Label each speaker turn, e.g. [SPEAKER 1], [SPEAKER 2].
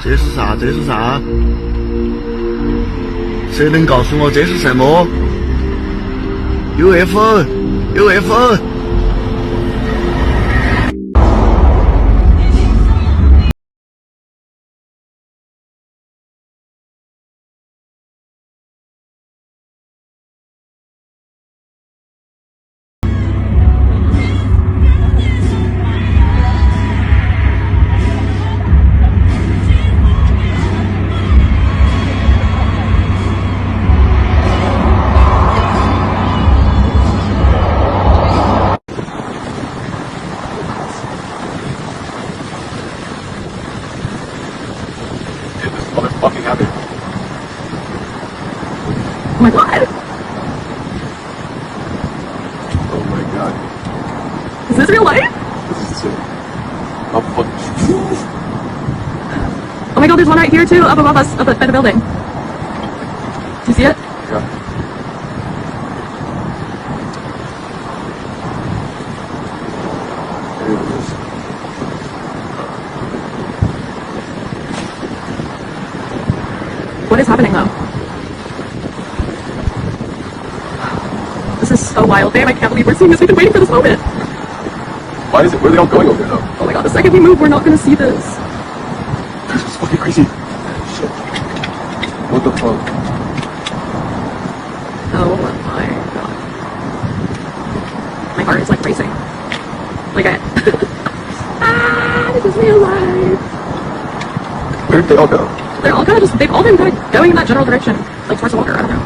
[SPEAKER 1] 这是啥？这是啥？谁能告诉我这是什么 ？UFO，UFO。Fucking
[SPEAKER 2] happened.
[SPEAKER 3] Oh my god.
[SPEAKER 2] Oh my god.
[SPEAKER 3] Is this real life?
[SPEAKER 2] This is sick. Oh fuck.
[SPEAKER 3] Oh my god, there's one right here too, up above us, up by the building. Do you see it?
[SPEAKER 2] Yeah. There it is.
[SPEAKER 3] What is happening though? This is so wild. Damn, I can't believe we're seeing this. We've been waiting for this moment.
[SPEAKER 2] Why is it? Where are they all going over there though?
[SPEAKER 3] Oh my god, the second we move, we're not gonna see this.
[SPEAKER 2] This is fucking crazy. Shit. What the fuck?
[SPEAKER 3] Oh my god. My heart is like racing. Like this is real life.
[SPEAKER 2] Where'd they all go?
[SPEAKER 3] They're all kind of just, they've all been kind of going in that general direction. Like towards the water, I don't know.